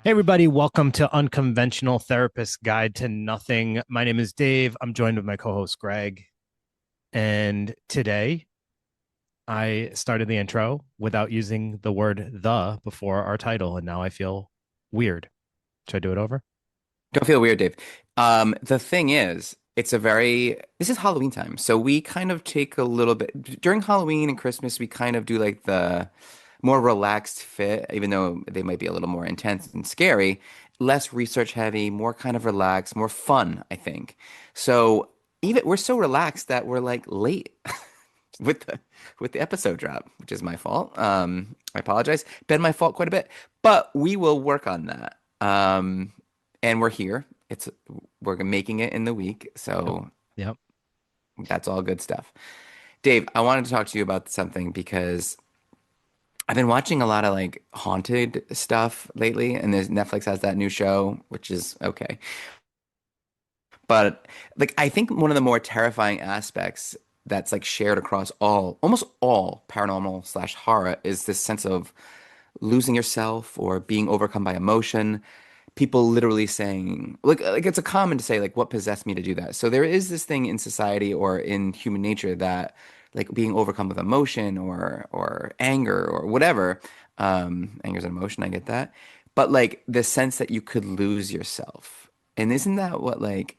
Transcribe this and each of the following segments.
Hey, everybody, welcome to Unconventional Therapist Guide to Nothing. My name is Dave. I'm joined with my co host, Greg. And today I started the intro without using the word the before our title. And now I feel weird. Should I do it over? Don't feel weird, Dave. The thing is, this is Halloween time. So we kind of take a little bit during Halloween and Christmas, we kind of do like the more relaxed fit, even though they might be a little more intense and scary, less research heavy, more kind of relaxed, more fun, I think. So even we're so relaxed that we're like late with the episode drop, which is my fault. I apologize. Been my fault quite a bit, but we will work on that. And we're here. We're making it in the week, Yep. so Yep. that's all good stuff. Dave, I wanted to talk to you about something because I've been watching a lot of like haunted stuff lately, and Netflix has that new show, which is okay. But like I think one of the more terrifying aspects that's like shared across almost all paranormal slash horror is this sense of losing yourself or being overcome by emotion. People literally saying like it's a common to say like what possessed me to do that. So there is this thing in society or in human nature that like being overcome with emotion or anger or whatever. Anger is an emotion, I get that. But like the sense that you could lose yourself. And isn't that what like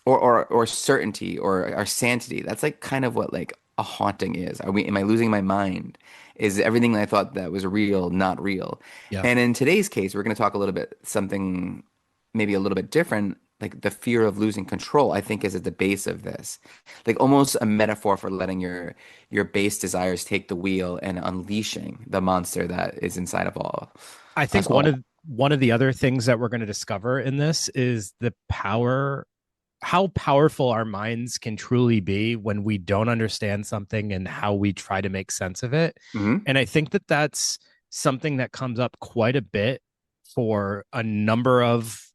or certainty or sanity. That's like kind of what like a haunting is. Am I losing my mind? Is everything that I thought that was real not real? Yep. And in today's case, we're going to talk a little bit something maybe a little bit different. Like the fear of losing control, I think is at the base of this. Like almost a metaphor for letting your base desires take the wheel and unleashing the monster that is inside of all I us think one all. of one of the other things that we're going to discover in this is the power how powerful our minds can truly be when we don't understand something and how we try to make sense of it. Hmm. And I think that that's something that comes up quite a bit for a number of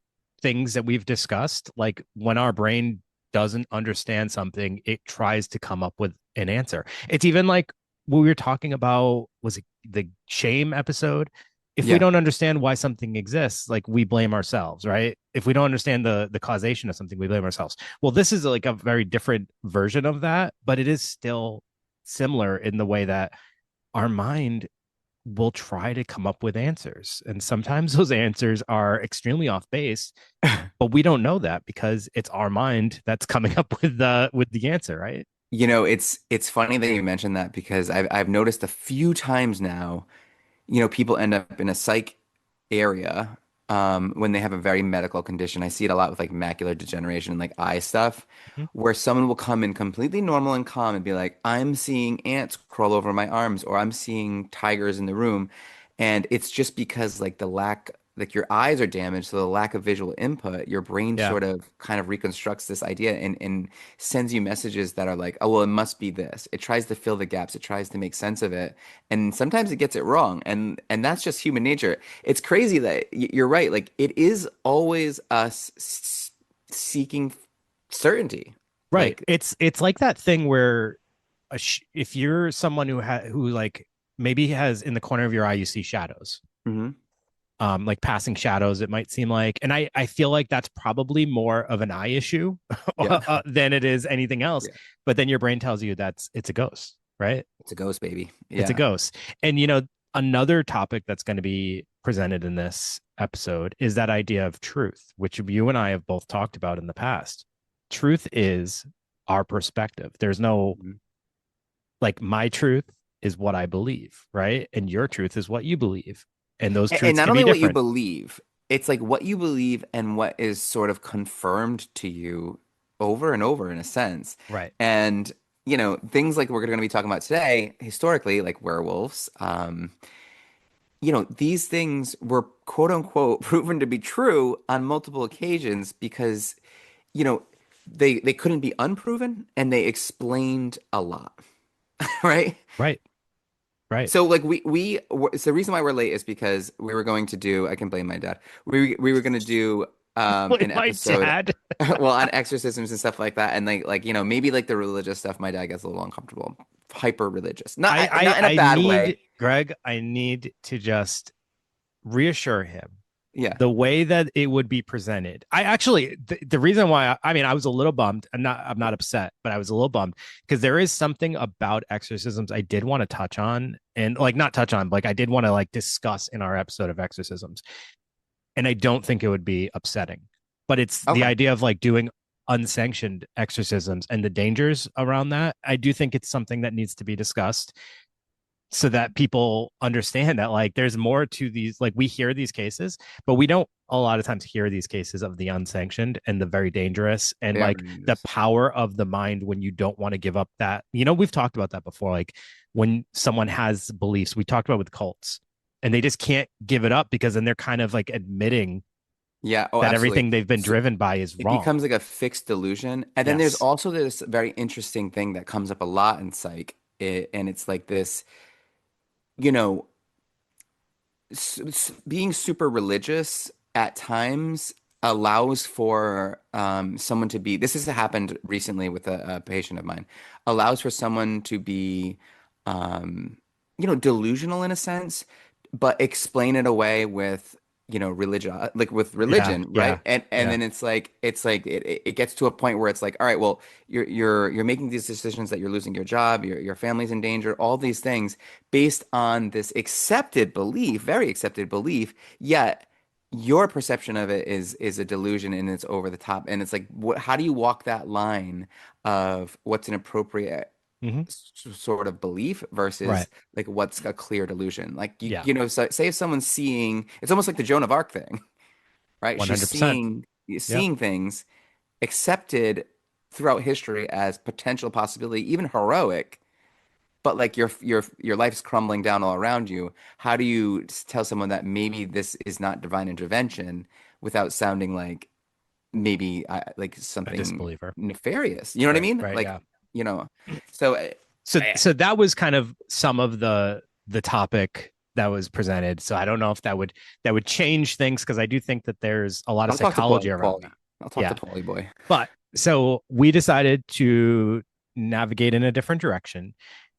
things that we've discussed. Like when our brain doesn't understand something, it tries to come up with an answer. It's even like what we were talking about, was it the shame episode? If we Yeah. don't understand why something exists, like we blame ourselves, right? If we don't understand the causation of something, we blame ourselves. Well, this is like a very different version of that, but it is still similar in the way that our mind will try to come up with answers. And sometimes those answers are extremely off base, but we don't know that because it's our mind that's coming up with the answer, right? You know, it's funny that you mentioned that because I've noticed a few times now, people end up in a psych area when they have a very medical condition. I see it a lot with like macular degeneration and like eye stuff, Mhm. where someone will come in completely normal and calm and be like, I'm seeing ants crawl over my arms, or I'm seeing tigers in the room. And it's just because like like your eyes are damaged, so the lack of visual input, your brain Yeah. sort of kind of reconstructs this idea and sends you messages that are like, oh, well, it must be this. It tries to fill the gaps, it tries to make sense of it. And sometimes it gets it wrong. And that's just human nature. It's crazy that you're right. Like it is always us seeking certainty. Right. Like, It's like that thing where if you're someone who like maybe has in the corner of your eye you see shadows, mhm. like passing shadows, it might seem like, and I feel like that's probably more of an eye issue Yeah. than it is anything else. Yeah. But then your brain tells you it's a ghost, right? It's a ghost baby. It's a Yeah. ghost. And another topic that's going to be presented in this episode is that idea of truth, which you and I have both talked about in the past. Truth is our perspective. There's no, Mhm. like, my truth is what I believe, right? And your truth is what you believe. And those And truths not can be only what you different. believe, it's like what you believe and what is sort of confirmed to you over and over in a sense. Right. And, things like we're going to be talking about today, historically, like werewolves, these things were quote unquote proven to be true on multiple occasions because, you know, they couldn't be unproven and they explained a lot, right? Right. Right. So like so the reason why we're late is because we were going to do, I can blame my dad. We were going to do Like an my episode dad. well on exorcisms and stuff like that and like maybe like the religious stuff my dad gets a little uncomfortable. Hyper religious. Not not in a I bad way. need Greg, I need to just reassure him Yeah. the way that it would be presented. I actually the reason why I mean I was a little bummed. I'm not upset, but I was a little bummed because there is something about exorcisms I did want to touch on, and like not touch on, but like I did want to like discuss in our episode of exorcisms. And I don't think it would be upsetting. But it's the Okay. idea of like doing unsanctioned exorcisms and the dangers around that. I do think it's something that needs to be discussed so that people understand that like there's more to these, like we hear these cases, but we don't a lot of times hear these cases of the unsanctioned and the very dangerous and Very like the dangerous. power of the mind when you don't want to give up that, you know, we've talked about that before, like when someone has beliefs, we talked about with cults, and they just can't give it up because then they're kind of like admitting Yeah. Oh, that absolutely. everything they've been So driven by is it wrong. becomes like a fixed delusion. And then there's Yes. also this very interesting thing that comes up a lot in psych. And it's like this, you know, being super religious at times allows for someone to be, this has happened recently with a patient of mine, allows for someone to be, um, delusional in a sense, but explain it away with, religion, like with Yeah. religion, Yeah. right? And Yeah. then it's like it gets to a point where it's like, all right, well, you're making these decisions that you're losing your job, your family's in danger, all these things based on this accepted belief, very accepted belief, yet your perception of it is a delusion and it's over the top. And it's like, how do you walk that line of what's an appropriate Mm-hmm. sort of belief Right. versus like what's a clear delusion? Like Yeah. so say if someone's seeing, it's almost like the Joan of Arc thing, right? She's 100%. Yep. seeing things accepted throughout history as potential possibility, even heroic, but like your life's crumbling down all around you. How do you tell someone that maybe this is not divine intervention without sounding like maybe like A something disbeliever. nefarious? You know what I Right. mean? Right. Like, Yeah. you know. So So that was kind of some of the topic that was presented. So I don't know if that would change things because I do think that there's a lot of I'll talk to psychology around that. Paulie. I'll talk to Yeah. Paulie boy. But so we decided to navigate in a different direction,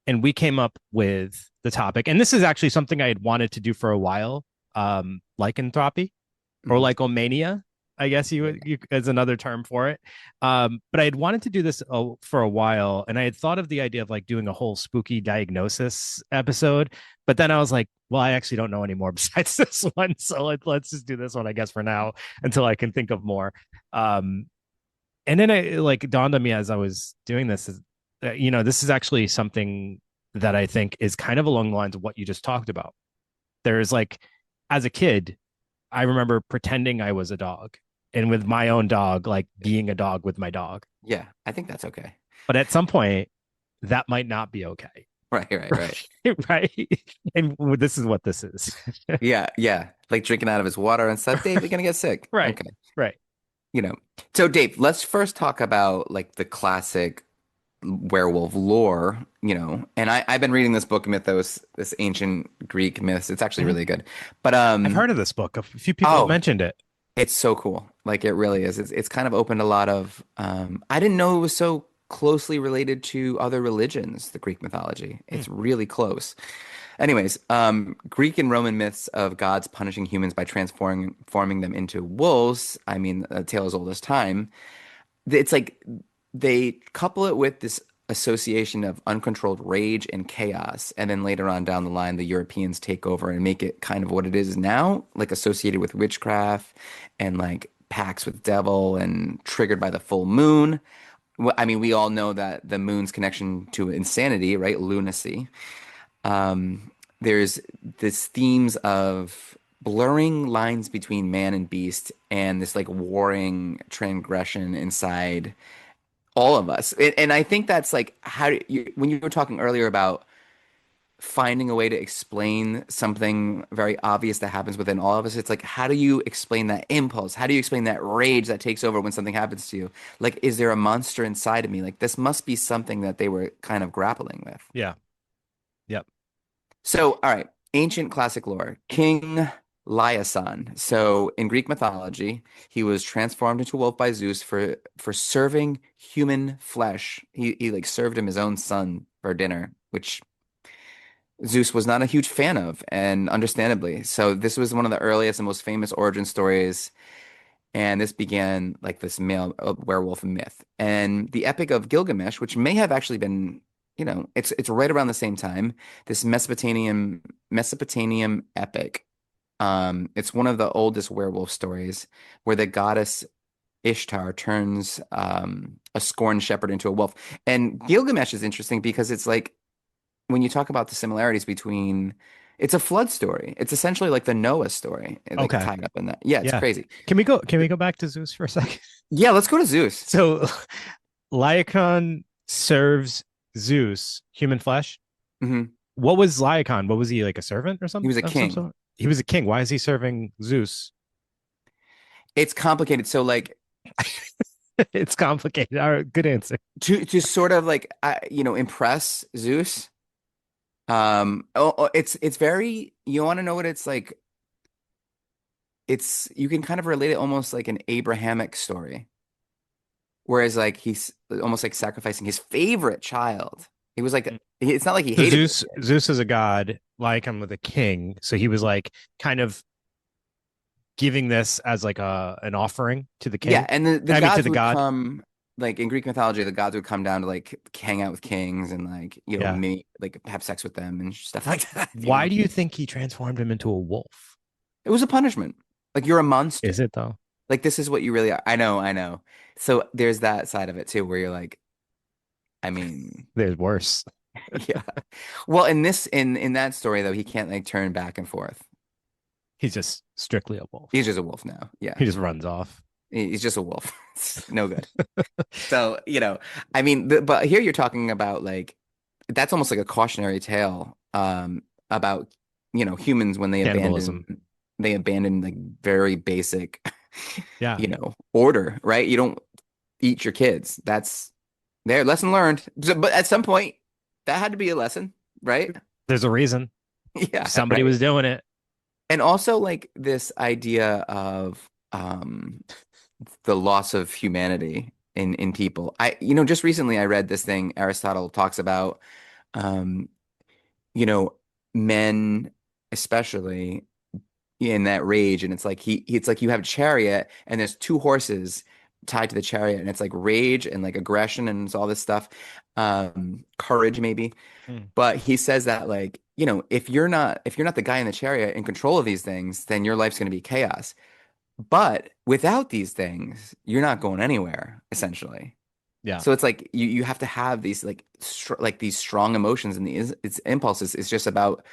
and we came up with the topic. And this is actually something I had wanted to do for a while, lycanthropy or Mhm. lycomania, I guess you as another term for it. But I had wanted to do this for a while, and I had thought of the idea of like doing a whole spooky diagnosis episode. But then I was like, well, I actually don't know anymore besides this one, so let's just do this one, I guess, for now until I can think of more. Um, and then it like dawned on me as I was doing this, is, you know, this is actually something that I think is kind of along the lines of what you just talked about. There's like, as a kid, I remember pretending I was a dog and with my own dog, like being a dog with my dog. Yeah, I think that's okay. But at some point, that might not be okay. Right, right, right. Right. Right. And this is what this is. Yeah, yeah. Like drinking out of his water and stuff. Dave, you're gonna get sick. Right. Okay. Right. You know. So Dave, let's first talk about like the classic werewolf lore, and I've been reading this book Mythos, this ancient Greek myths. It's actually Mhm. really good. But I've heard of this book. A few people have oh, mentioned it. it's so cool. Like it really is. It's kind of opened a lot of I didn't know it was so closely related to other religions, the Greek mythology. Hmm. It's really close. Anyways, Greek and Roman myths of gods punishing humans by transforming them into wolves. I mean, a tale as old as time. It's like they couple it with this association of uncontrolled rage and chaos, and then later on down the line, the Europeans take over and make it kind of what it is now, like associated with witchcraft and like pacts with devil and triggered by the full moon. I mean, we all know that the moon's connection to insanity, right? Lunacy. There's this themes of blurring lines between man and beast and this like warring transgression inside all of us. And I think that's like how when you were talking earlier about finding a way to explain something very obvious that happens within all of us, it's like, how do you explain that impulse? How do you explain that rage that takes over when something happens to you? Like, is there a monster inside of me? Like, this must be something that they were kind of grappling with. Yeah. Yep. So, all right, ancient classic lore, King Lyason. So, in Greek mythology, he was transformed into a wolf by Zeus for serving human flesh. He like served him his own son for dinner, which Zeus was not a huge fan of, and understandably. So this was one of the earliest and most famous origin stories, and this began like this male werewolf myth. And the Epic of Gilgamesh, which may have actually been, it's right around the same time, this Mesopotamian epic. It's one of the oldest werewolf stories where the goddess Ishtar turns a scorned shepherd into a wolf. And Gilgamesh is interesting because it's like when you talk about the similarities between, it's a flood story. It's essentially like the Noah story, like Okay. tied up in that. Yeah, it's Yeah. crazy. Can we go back to Zeus for a second? Yeah, let's go to Zeus. So Lycon serves Zeus human flesh. Hmm. What was Lycon? What was he, like a servant or He some was a of some king. sort? He was a king. Why is he serving Zeus? It's complicated. So like It's complicated. All right, good answer. to sort of like impress Zeus. It's very, you want to know what it's like. It's, you can kind of relate it almost like an Abrahamic story. Whereas like he's almost like sacrificing his favorite child. He was like, it's not like he So hated this Zeus, kid. Zeus is a god. Lycon was a king. So he was like kind of giving this as like an offering to the Yeah, king. and the I mean, to gods the would god. come, like in Greek mythology, the gods would come down to like hang out with kings and like, Yeah. mate, like have sex with them and stuff like that. Why do you think he transformed him into a wolf? It was a punishment. Like you're a Is monster. it though? Like this is what you really are. I know, I know. So there's that side of it too, where you're like, I mean, There's worse. yeah. Well, in that story though, he can't like turn back and forth. He's just strictly a wolf. He's just a wolf now. Yeah. He just runs off. He's just a wolf. It's no good. So, I mean, but here you're talking about like that's almost like a cautionary tale about humans when Cannibalism. they abandon like very basic Yeah. order, right? You don't eat your kids. That's their lesson learned. But at some point that had to be a lesson, right? There's a reason. Yeah, Somebody right. was doing it. And also like this idea of the loss of humanity in people. Just recently I read this thing Aristotle talks about, um, you know, men especially in that rage, and it's like it's like you have a chariot and there's two horses tied to the chariot, and it's like rage and like aggression and it's all this stuff, courage maybe. Mm. But he says that like, if you're not the guy in the chariot in control of these things, then your life's going to be chaos. But without these things, you're not going anywhere, essentially. Yeah. So it's like you have to have these like like these strong emotions and these its impulses. It's just about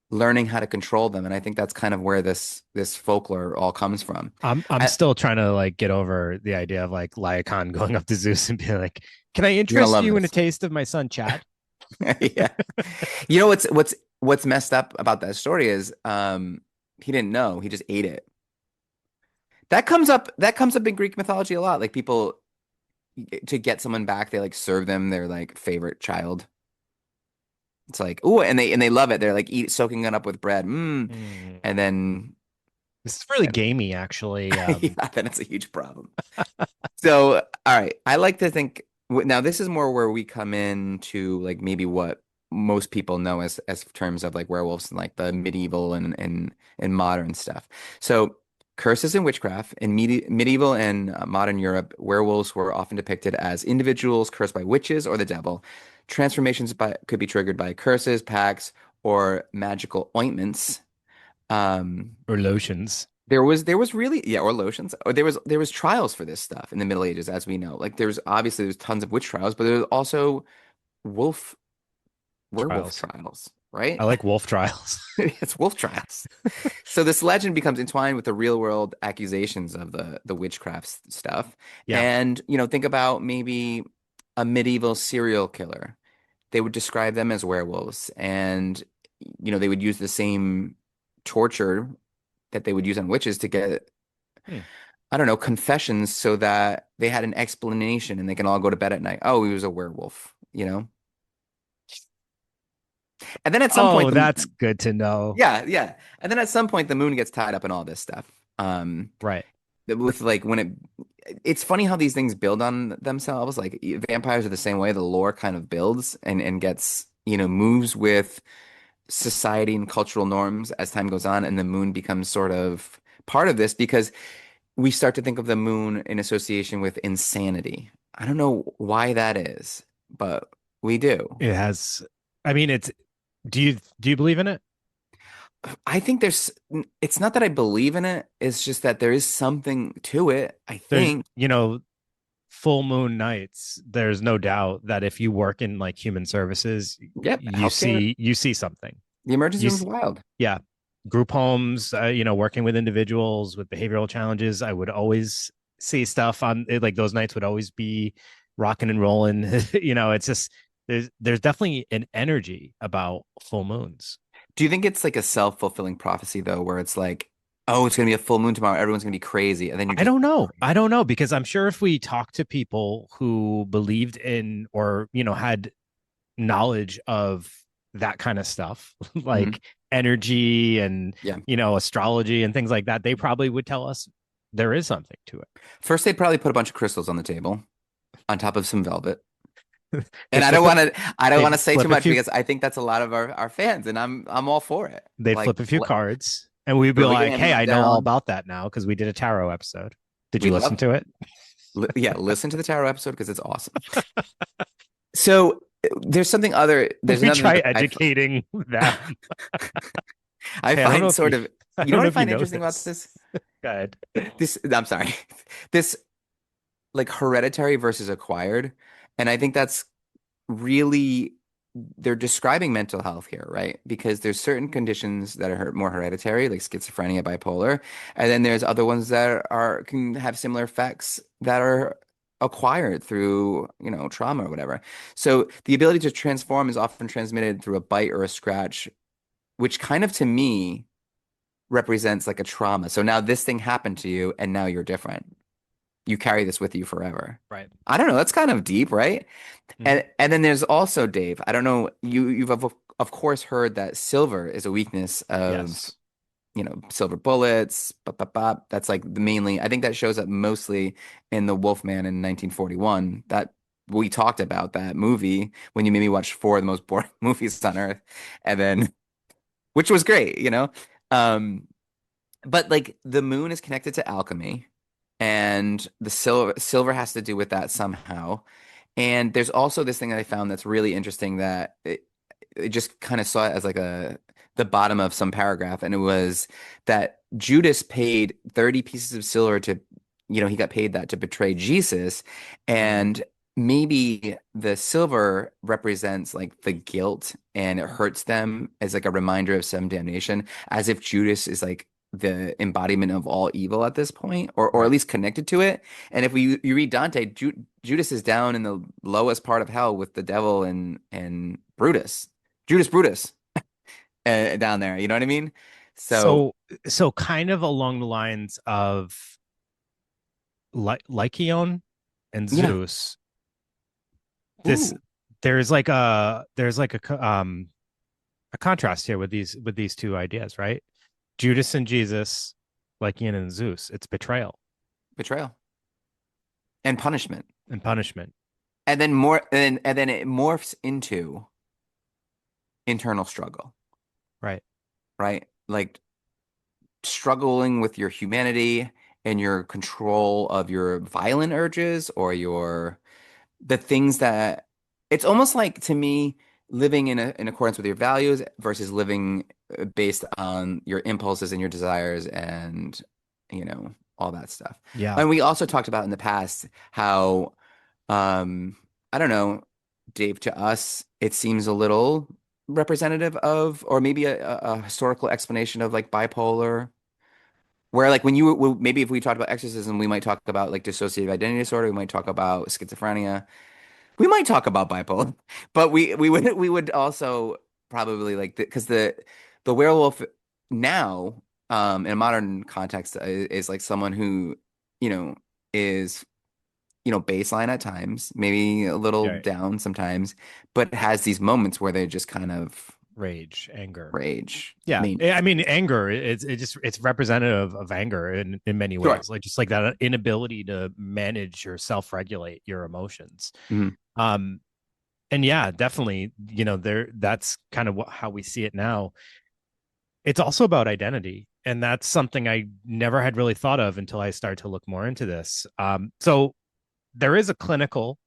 learning how to control them, and I think that's kind of where this folklore all comes from. I'm I, still trying to like get over the idea of like Lycon going up to Zeus and being like, "Can I you're gonna interest love you in a this. taste of my son Chad?" Yeah. You know what's messed up about that story is he didn't know. He just ate it. That comes up in Greek mythology a lot. Like people, to get someone back, they like serve them their like favorite child. It's like, oh, and they love it. They're like soaking it up with bread. Mm. And then This is really gamey, actually. yeah, then it's a huge problem. So, all right, I like to think now this is more where we come into like maybe what most people know as terms of like werewolves and like the medieval and modern stuff. So, curses and witchcraft in medieval and modern Europe, werewolves were often depicted as individuals cursed by witches or the devil. Transformations could be triggered by curses, pacts, or magical ointments. Um, or lotions. there was really, yeah, or lotions. Or there was trials for this stuff in the Middle Ages, as we know. Like there's tons of witch trials, but there's also wolf werewolf Trials. trials, I right? like wolf trials. It's wolf trials. So this legend becomes entwined with the real world accusations of the witchcraft stuff. Yeah. And think about maybe a medieval serial killer. They would describe them as werewolves, and they would use the same torture that they would use on witches to get, Hmm. I don't know, confessions so that they had an explanation and they can all go to bed at night. Oh, he was a werewolf. And then at some point Oh, that's good to know. yeah, yeah. And then at some point the moon gets tied up in all this stuff. Right. With like it's funny how these things build on themselves. Like vampires are the same way. The lore kind of builds and gets, moves with society and cultural norms as time goes on, and the moon becomes sort of part of this because we start to think of the moon in association with insanity. I don't know why that is, but we do. It has, I mean, it's, do you believe in it? I think it's not that I believe in it, it's just that there is something to it, I There's, think. full moon nights, there's no doubt that if you work in like human services, Yep, you healthcare, see something. the emergency You room's wild. yeah, group homes, working with individuals with behavioral challenges, I would always see stuff on it, like those nights would always be rocking and rolling. It's just there's definitely an energy about full moons. Do you think it's like a self-fulfilling prophecy though, where it's like, oh, it's gonna be a full moon tomorrow, everyone's gonna be crazy, and then you're I just don't know. I crazy? don't know because I'm sure if we talk to people who believed in or had knowledge of that kind of stuff, Hmm. like energy and Yeah. astrology and things like that, they probably would tell us there is something to First, they'd probably put a bunch of crystals on the table on top of some velvet. it. they And flip a I don't they want to say too flip a much few because I think that's a lot of our fans, and I'm all for it. they Like flip a few cards and we'd be like, hey, polygamy I know all down. about that now because we did a tarot episode. Did We you listen love, to it? yeah, listen to the tarot episode because it's awesome. So there's We another thing try that educating them. I Hey, I don't know find if you sort of, I you know don't what know I if you find know interesting about this. this? Go ahead. I'm sorry. This like hereditary versus acquired. And I think that's really they're describing mental health here, right? Because there's certain conditions that are more hereditary, like schizophrenia, bipolar, and then there's other ones that are can have similar effects that are acquired through, trauma or whatever. So the ability to transform is often transmitted through a bite or a scratch, which kind of to me represents like a trauma. So now this thing happened to you and now you're different. You carry this with you forever. Right. I don't know, that's kind of deep, right? Hmm. And then there's also Dave. I don't know. You've of course heard that silver is a weakness of Yes. silver bullets. That's like the mainly. I think that shows up mostly in the Wolfman in 1941. That we talked about that movie when you made me watch four of the most boring movies on earth, and then which was great. Um, but like the moon is connected to alchemy, and the silver has to do with that somehow. And there's also this thing that I found that's really interesting that it just kind of saw it as like the bottom of some paragraph, and it was that Judas paid 30 pieces of silver to, he got paid that to betray Jesus, Mm. and maybe the silver represents like the guilt and it hurts them as like a reminder of some damnation, as if Judas is like the embodiment of all evil at this point, or at Right. least connected to it. And if you read Dante, Judas is down in the lowest part of hell with the devil and Brutus, Judas Brutus, down there. You know what I mean? So So so kind of along the lines of Lycaon and yeah, Zeus. This ooh, there's like a contrast here with these two ideas, right? Judas and Jesus, Lycaon and Zeus. It's betrayal betrayal and punishment, and punishment. and then more, and then it morphs into internal struggle, Right. right? Like struggling with your humanity and your control of your violent urges or your the things that it's almost like to me living in accordance with your values versus living based on your impulses and your desires and all that stuff. Yeah. And we also talked about in the past how um I don't know, Dave, to us it seems a little representative of or maybe a historical explanation of like bipolar where like when maybe if we talked about exorcism we might talk about like dissociative identity disorder, we might talk about schizophrenia, we might talk about bipolar, but we would also probably like because the werewolf now in a modern context is like someone who you know is baseline at times, maybe a little Yeah. down sometimes, but has these moments where they just kind of Rage, anger. rage, Yeah. I mania. mean, anger, it's representative of anger in many Sure. ways. Like just like that inability to manage or self-regulate your emotions. Mhm. Um, And yeah, definitely, there that's kind of how we see it now. It's also about identity. And that's something I never had really thought of until I started to look more into this. So there is a clinical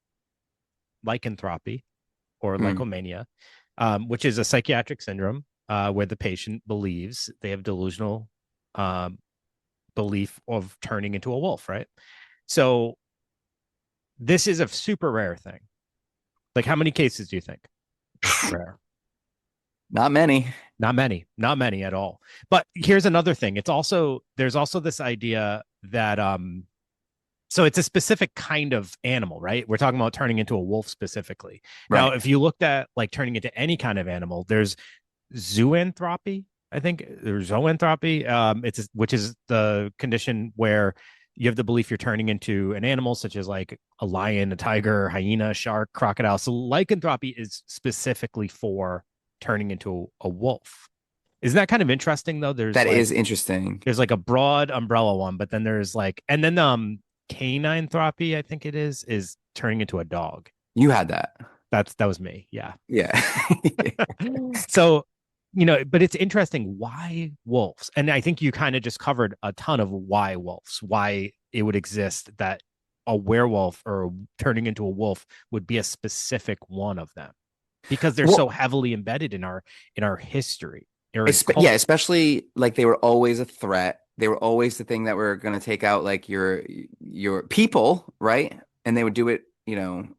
lycanthropy or Mm. lycomania, which is a psychiatric syndrome where the patient believes they have delusional um, belief of turning into a wolf, right? So this is a super rare thing. Like, how many cases do you think? Rare. Not many. Not many, not many at all. But here's another thing. There's also this idea that so it's a specific kind of animal, right? We're talking about turning into a wolf specifically. Now, Right. if you looked at like turning into any kind of animal, there's zooanthropy, I think, or zoanthropy. Which is the condition where you have the belief you're turning into an animal, such as like a lion, a tiger, hyena, shark, crocodile. So lycanthropy is specifically for turning into a wolf. Isn't that kind of interesting though? That is interesting. There's like a broad umbrella one, but then there's like, and then canine thropy, I think is turning into a dog. You had that. That was me. Yeah. Yeah. So, but it's interesting why wolves. And I think you kind of just covered a ton of why wolves, why it would exist that a werewolf or turning into a wolf would be a specific one of them because they're Well, so heavily embedded in our history or in yeah, culture. especially like they were always a threat. They were always the thing that were going to take out like your people, right? And they would do it, and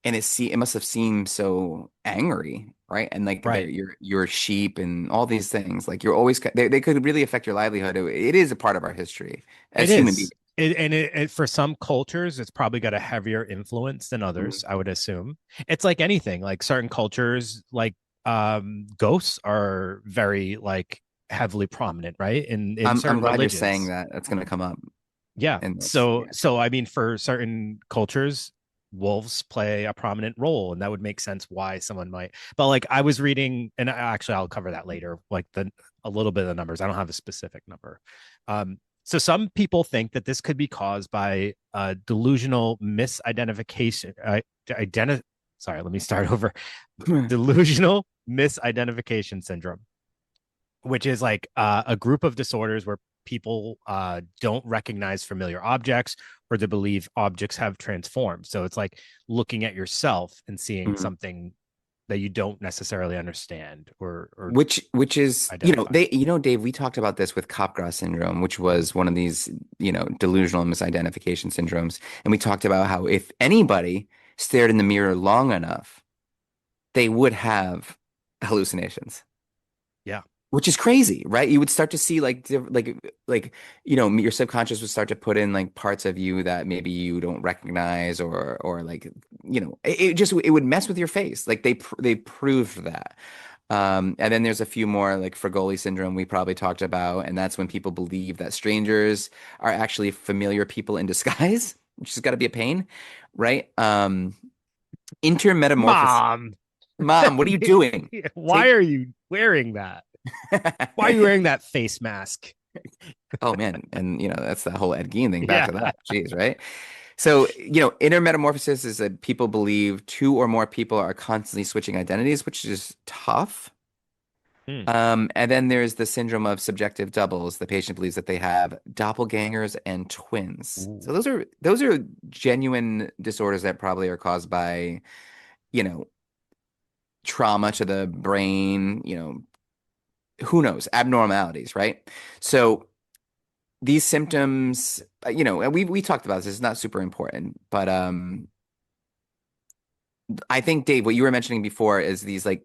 it must have seemed so angry, right? And like Right. your sheep and all these things, like you're always they could really affect your livelihood. It is a part of our history It as human beings. is. For some cultures, it's probably got a heavier influence than Mhm. others, I would assume. It's like anything, like certain cultures, like ghosts are very like heavily prominent, right? In I'm certain glad you're saying religions. that. That's going to come up Yeah. in this. So I mean, for certain cultures, wolves play a prominent role, and that would make sense why someone might. But like I was reading, and actually I'll cover that later, like the a little bit of the numbers. I don't have a specific number. So some people think that this could be caused by delusional misidentification. Sorry, let me start over. Yeah. Delusional misidentification syndrome, which is like a group of disorders where people don't recognize familiar objects or they believe objects have transformed. So it's like looking at yourself and seeing something that you don't necessarily understand or Which is, identify. Dave, we talked about this with Capgras syndrome, which was one of these, delusional misidentification syndromes. And we talked about how if anybody stared in the mirror long enough, they would have hallucinations, Yeah. which is crazy, right? You would start to see like your subconscious would start to put in like parts of you that maybe you don't recognize or like, it would mess with your face. Like they proved that. And then there's a few more like Fragoli syndrome we probably talked about, and that's when people believe that strangers are actually familiar people in disguise, which has got to be a pain, right? Intermetamorphosis. Mom, Mom, what are you doing? why Take. are you wearing that? Why are you wearing that face mask? Oh man, and that's the whole Ed Gein thing. Back Yeah. to that, jeez, right? So intermetamorphosis is that people believe two or more people are constantly switching identities, which is tough. Hmm. And then there's the syndrome of subjective doubles. The patient believes that they have doppelgangers and twins. So Ooh. those are genuine disorders that probably are caused by, you know, trauma to the brain, who knows, abnormalities, right? So these symptoms, and we talked about this, it's not super important, but I think Dave, what you were mentioning before is these like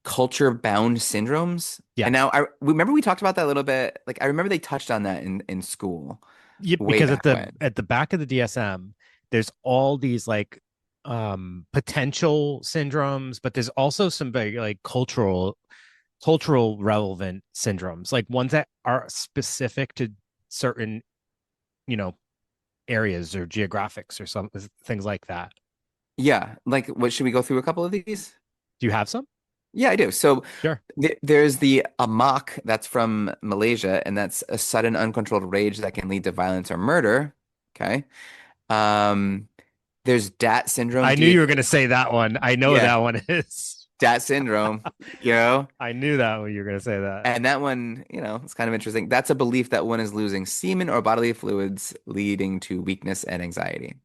culture bound syndromes. Yeah. And now I remember we talked about that a little bit. Like I remember they touched on that in school Yeah, way because back when. at the back of the DSM, there's all these like potential syndromes, but there's also some very like cultural relevant syndromes, like ones that are specific to certain, you know, areas or geographics or some things like that. Yeah, like what should we go through a couple of these? Do you have some? Yeah, I do. So Sure. there's the amok that's from Malaysia, and that's a sudden uncontrolled rage that can lead to violence or murder. Okay. Um, There's DAT syndrome, I knew you were going to say that one. I know Yeah, that one is. DAT syndrome, you know? I knew that one you were going to say that. And that one, it's kind of interesting. That's a belief that one is losing semen or bodily fluids, leading to weakness and anxiety.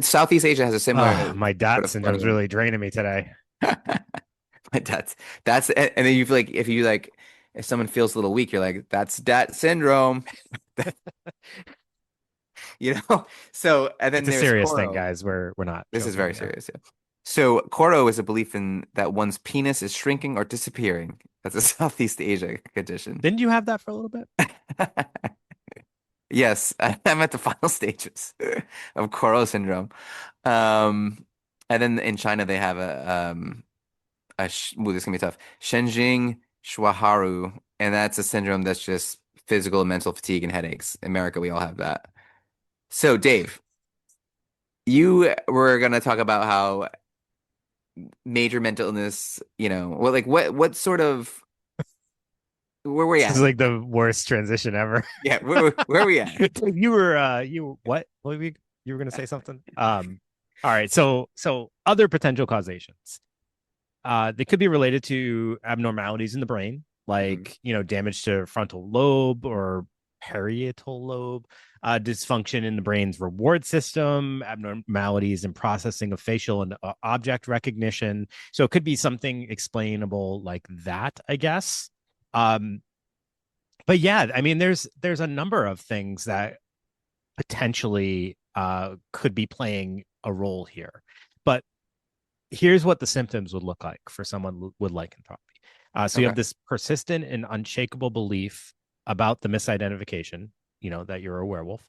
Southeast Asia has a similar My sort dot of part of syndrome's really draining me today. the. That's and then you feel like if someone feels a little weak, you're like, that's that syndrome, you know? So and It's then a there's serious thing, Koro. guys. We're not This is joking very here. serious, yeah. So Koro is a belief in that one's penis is shrinking or disappearing. That's a Southeast Asia condition. Didn't you have that for a little bit? Yes, I'm at the final stages of Koro syndrome. Um, and then in China they have this is gonna be tough. Shenjing Shuaharu, and that's a syndrome that's just physical and mental fatigue and headaches. In America, we all have that. So, Dave, you were gonna talk about how major mental illness, well, like what sort of where were we This is at? like the worst transition ever. Yeah, where are we at? You what you were gonna say something? All right, so other potential causations. They could be related to abnormalities in the brain, Mhm. like damage to frontal lobe or parietal lobe, dysfunction in the brain's reward system, abnormalities in processing of facial and object recognition. So it could be something explainable like that, I guess. Um, but yeah, I mean, there's a number of things that potentially could be playing a role here. But here's what the symptoms would look like for someone with lycanthropy. So you have Okay. this persistent and unshakable belief about the misidentification, that you're a werewolf.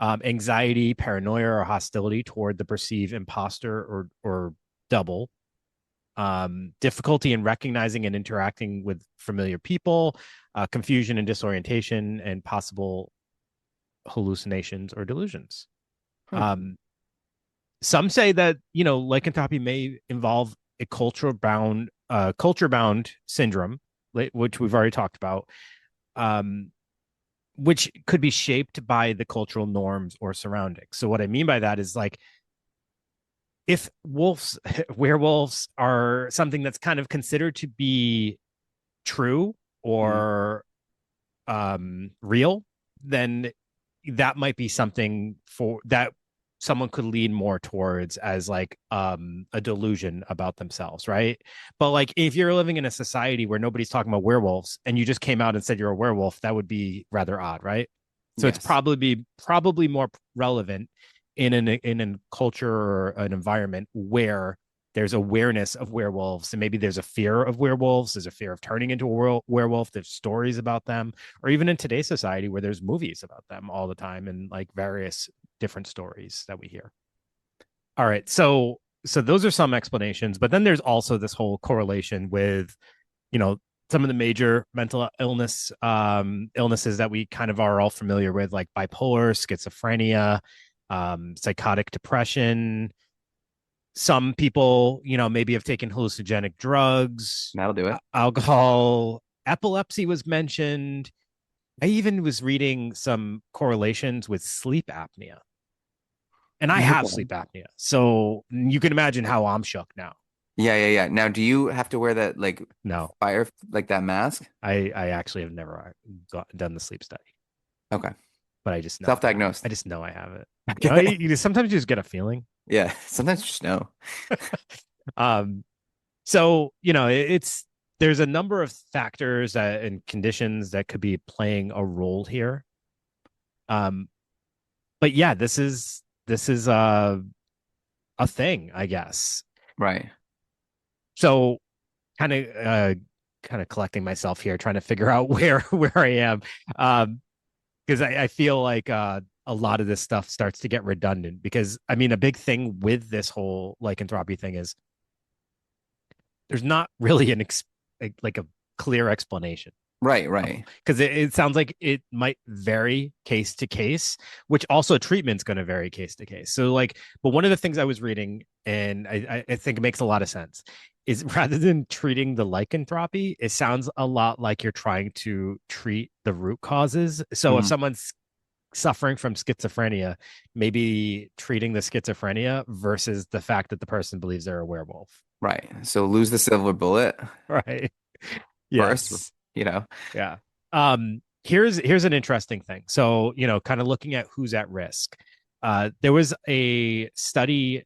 Anxiety, paranoia, or hostility toward the perceived imposter or double. Difficulty in recognizing and interacting with familiar people, confusion and disorientation, and possible hallucinations or delusions. Hmm. Um, some say that lycanthropy may involve a culture bound syndrome, which we've already talked about, um, which could be shaped by the cultural norms or surroundings. So what I mean by that is like if werewolves are something that's kind of considered to be true Mhm. or real, then that might be something for that someone could lean more towards as like a delusion about themselves, right? But like if you're living in a society where nobody's talking about werewolves and you just came out and said you're a werewolf, that would be rather odd, right? So it's Yes. probably more relevant in a culture or an environment where there's awareness of werewolves and maybe there's a fear of werewolves, there's a fear of turning into a werewolf, there's stories about them, or even in today's society where there's movies about them all the time and like various different stories that we hear. All right, so those are some explanations, but then there's also this whole correlation with you know some of the major mental illnesses that we kind of are all familiar with, like bipolar, schizophrenia, psychotic depression. Some people, maybe have taken hallucinogenic drugs, That'll do it. alcohol, epilepsy was mentioned. I even was reading some correlations with sleep apnea. And I have Okay. sleep apnea. So you can imagine how I'm shook now. Yeah, yeah, yeah. Now, do you have to wear that No, like that mask? I actually have never done the sleep study, Okay. but I just know I have it. I Self-diagnosed. just know I have it. Okay. Sometimes you just get a feeling. Yeah. Sometimes you just know. Um, so it's there's a number of factors and conditions that could be playing a role here. Um, but yeah, this is a thing, I guess. Right. So kind of kind of collecting myself here, trying to figure out where I am. Because I feel like a lot of this stuff starts to get redundant because I mean a big thing with this whole lycanthropy thing is there's not really like a clear explanation Right, right. because it sounds like it might vary case to case, which also treatment's going to vary case to case. So like, but one of the things I was reading, and I think it makes a lot of sense, is rather than treating the lycanthropy, it sounds a lot like you're trying to treat the root causes. So if Mhm. someone's suffering from schizophrenia, maybe treating the schizophrenia versus the fact that the person believes they're a werewolf. Right. So lose the silver bullet Right. first, Yes. you know. Yeah. Here's an interesting thing. So, kind of looking at who's at risk. There was a study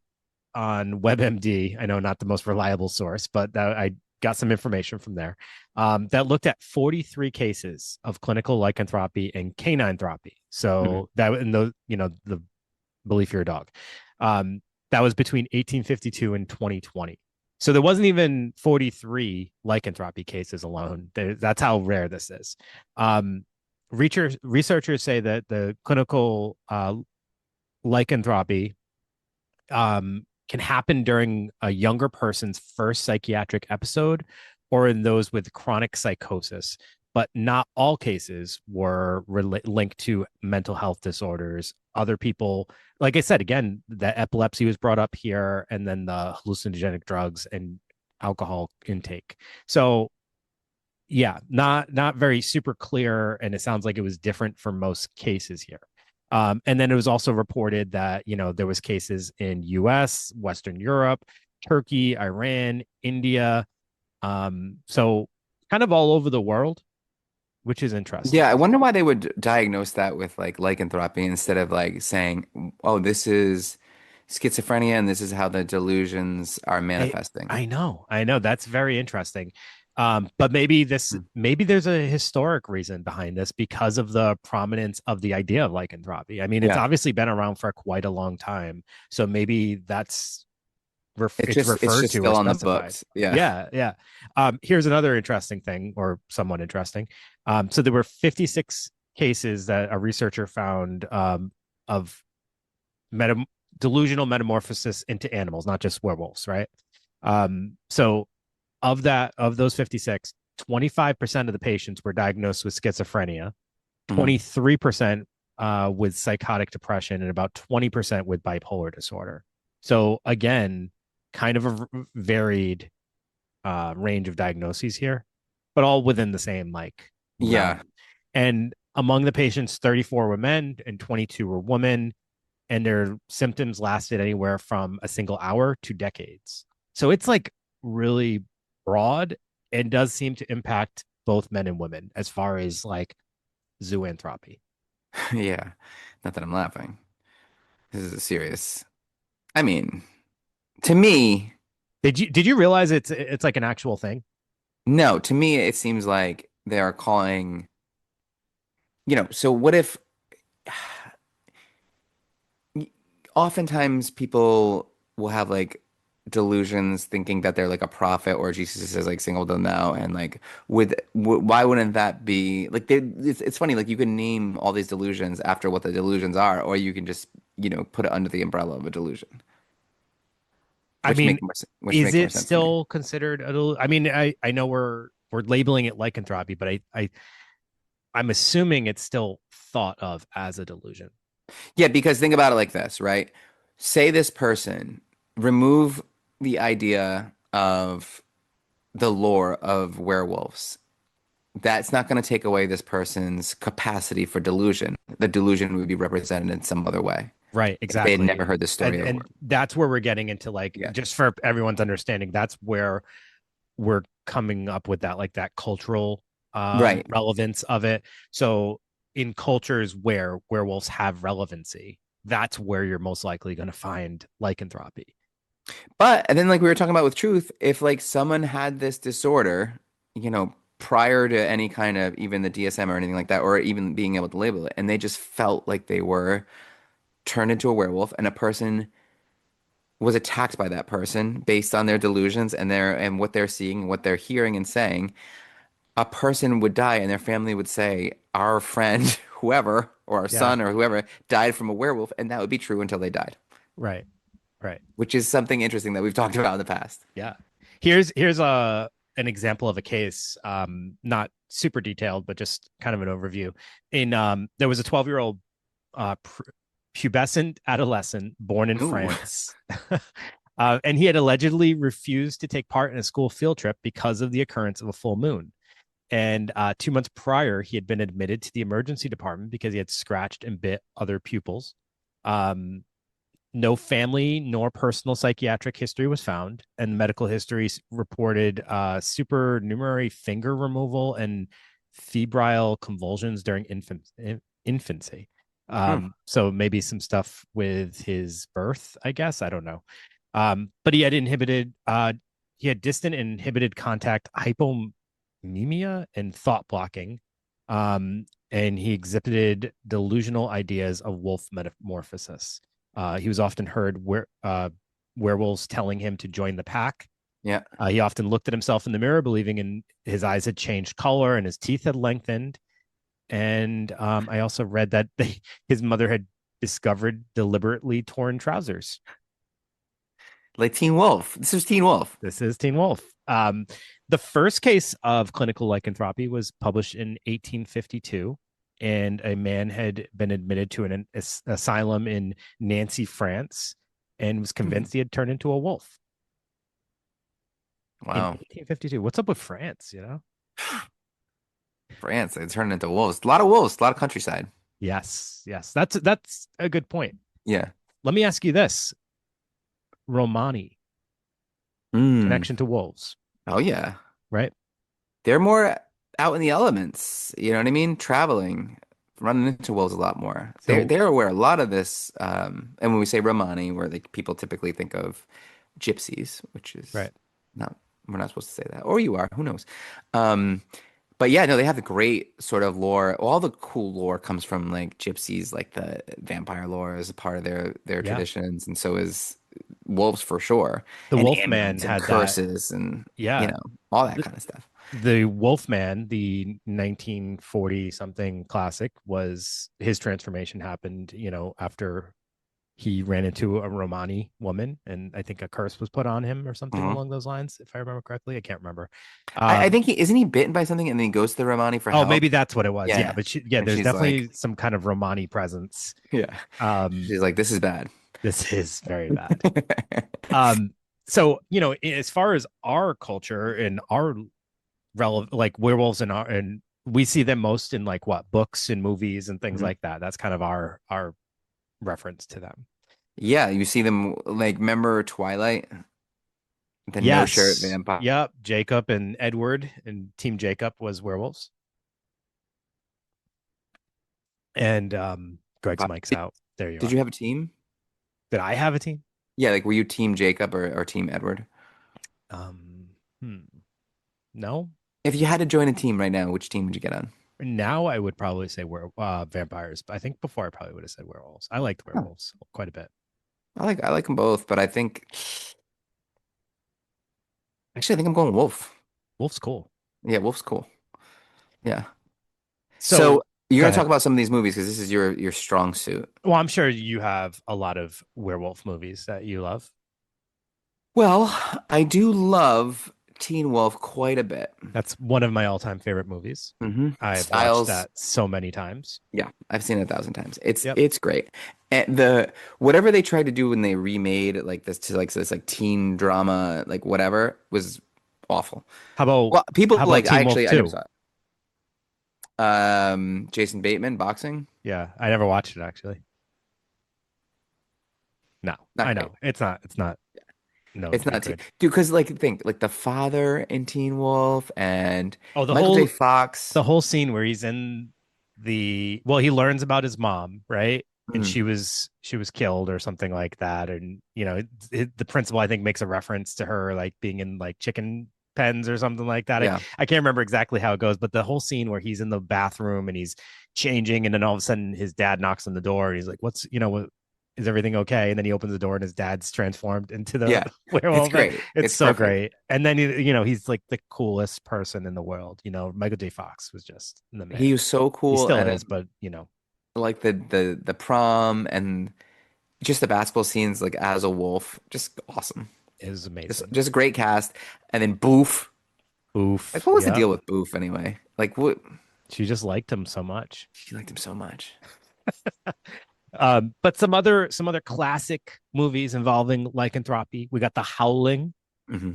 on WebMD. I know not the most reliable source, but I got some information from there that looked at 43 cases of clinical lycanthropy and caninethropy. Mhm. So that in the the belief you're a dog. Um, that was between 1852 and 2020. So there wasn't even 43 lycanthropy cases alone. That's how rare this is. Um, researchers say that the clinical lycanthropy can happen during a younger person's first psychiatric episode or in those with chronic psychosis, but not all cases were linked to mental health disorders. Other people, like I said, again, the epilepsy was brought up here, and then the hallucinogenic drugs and alcohol intake. So yeah, not very super clear, and it sounds like it was different for most cases here. And then it was also reported that there was cases in U.S., Western Europe, Turkey, Iran, India, so kind of all over the world, which is Yeah, interesting. I wonder why they would diagnose that with like lycanthropy instead of like saying, "Oh, this is schizophrenia and this is how the delusions are I manifesting." I know that's very interesting. But Hmm. maybe there's a historic reason behind this because of the prominence of the idea of lycanthropy. I mean, it's Yeah. obviously been around for quite a long time, so maybe it's It's referred just to or still on the specified. books. Yeah. Yeah, yeah. Here's another interesting thing, or somewhat interesting. So there were 56 cases that a researcher found of meta- delusional metamorphosis into animals, not just werewolves, right? So of those 56, 25% of the patients were diagnosed with schizophrenia, Mhm. 23% with psychotic depression, and about 20% with bipolar disorder. So again, kind of a varied range of diagnoses here, but all within the same like realm. Yeah. And among the patients, 34 were men and 22 were women, and their symptoms lasted anywhere from a single hour to decades. So it's like really broad and does seem to impact both men and women as far as like zoanthropy. Yeah. Not that I'm laughing. This is serious. I mean, to me, Did you realize it's like an actual thing? no, to me it seems like they are calling, so what if oftentimes people will have like delusions thinking that they're like a prophet or Jesus has like singled them out and like why wouldn't that be like it's funny like you can name all these delusions after what the delusions are or you can just put it under the umbrella of a delusion I mean, which is makes more it sense to me. still considered I mean, I know we're labeling it lycanthropy, but I'm assuming it's still thought of as a delusion. Yeah, because think about it like this, right? Say this person remove the idea of the lore of werewolves. That's not going to take away this person's capacity for delusion. The delusion would be represented in some other way Right, if they had never exactly. heard the And story of and that's where we're getting into like yeah. just for everyone's understanding, that's where we're coming up with that like that cultural Right. relevance of it. So in cultures where werewolves have relevancy, that's where you're most likely going to find lycanthropy. But and then like we were talking about with truth, if like someone had this disorder, prior to any kind of even the DSM or anything like that, or even being able to label it, and they just felt like they were turned into a werewolf and a person was attacked by that person based on their delusions and what they're seeing and what they're hearing and saying, a person would die and their family would say, our friend, whoever, or our Yeah, son or whoever died from a werewolf, and that would be true until they died, right, right. which is something interesting that we've talked about in the past. Yeah. Here's a an example of a case, not super detailed, but just kind of an overview. In There was a 12-year-old pubescent adolescent born in Ooh. France. And he had allegedly refused to take part in a school field trip because of the occurrence of a full moon. And 2 months prior, he had been admitted to the emergency department because he had scratched and bit other pupils. Um, no family nor personal psychiatric history was found, and medical history reported supernumerary finger removal and febrile convulsions during infancy. Hmm. So maybe some stuff with his birth, I guess. I don't know. But he had distant and inhibited contact hypomnemia and thought blocking. And he exhibited delusional ideas of wolf metamorphosis. He was often heard werewolves telling him to join the pack. Yeah. He often looked at himself in the mirror, believing in his eyes had changed color and his teeth had lengthened. And I also read that his mother had discovered deliberately torn trousers. Like Teen Wolf. This was Teen Wolf. This is Teen Wolf. The first case of clinical lycanthropy was published in 1852, and a man had been admitted to an asylum in Nancy, France, and was Hmm. convinced he had turned into a wolf in Wow. 1852. What's up with France? France, they turned into wolves. A lot of wolves, a lot of countryside. Yes, yes, that's a good point. Yeah. Let me ask you this: Romani Mm. connection to wolves, Oh yeah. right? They're more out in the elements. You know what I mean? Traveling, running into wolves a lot more. So, They're where a lot of this, and when we say Romani, where like people typically think of gypsies, which is right, not, we're not supposed to say that. Or you are, who knows? Um, but yeah, no, they have the great sort of lore. All the cool lore comes from like gypsies, like the vampire lore is a part of their yeah. traditions, and so is wolves for sure, The and Wolfman amulets and had that. curses and you Yeah, know all that the, kind of stuff. the Wolfman, the 1940 something classic, was his transformation happened, after he ran into a Romani woman, and I think a curse was put on him or something Mhm. along those lines, if I remember correctly. I can't remember. I Um, think he isn't he bitten by something and then he goes to the Romani for oh, help. maybe that's what it was. Yeah, Yeah, yeah. but yeah, And there's she's definitely like, some kind of Romani presence. yeah. Um, She's like, this is bad. this is very bad. Um, so as far as our culture and our relevant, like werewolves and we see them most in like what books and movies and things Mhm. like that. That's kind of our reference to them. Yeah, you see them like remember Twilight, the no shirt Yes. vampire. Yep. Jacob and Edward and Team Jacob was werewolves. And Greg's mic's Did, out. There you did are. you have a team? Did I have a team? Yeah, like were you team Jacob or team Edward? Um, hmm. No. If you had to join a team right now, which team would you get on? Now I would probably say vampires, but I think before I probably would have said werewolves. I liked Huh. werewolves quite a bit. I like them both, but I think actually I think I'm going Wolf. Wolf's cool. Yeah, Wolf's cool. Yeah. So So you're go gonna talk ahead. about some of these movies because this is your strong suit. Well, I'm sure you have a lot of werewolf movies that you love. Well, I do love Teen Wolf quite a bit. That's one of my all-time favorite movies. I've watched Styles, that so many times. yeah, I've seen it 1,000 times. It's Yep. it's great. And the whatever they tried to do when they remade it like this to like this like teen drama like whatever was awful. How about Well, people how about like Teen Wolf I never 2? saw it. Jason Bateman boxing, Yeah, I never watched it actually. No, not I great. know. It's not known It's to be not teen, good. dude. Because like think like the father in Teen Wolf and Oh, the Michael J. whole Fox. the whole scene where he's in he learns about his mom, right? And Mm, she was killed or something like that. And the principal, I think, makes a reference to her like being in like chicken pens or something like that. I, yeah, I can't remember exactly how it goes, but the whole scene where he's in the bathroom and he's changing, and then all of a sudden his dad knocks on the door and he's like, what is everything okay? And then he opens the door and his dad's transformed into the yeah. It's werewolf. great. It's It's so perfect. great. And then he's like the coolest person in the world. Michael J. Fox was just the He man. was so He cool, still and is, but like the prom and just the basketball scenes, like as a wolf, just awesome. it was Just amazing. just a great cast, and then Boof. Like, Oof. what was the Yep. deal with Boof anyway? Like, what? She just liked him so much. She liked him so much. But some other classic movies involving lycanthropy. We got The Howling, Hmm.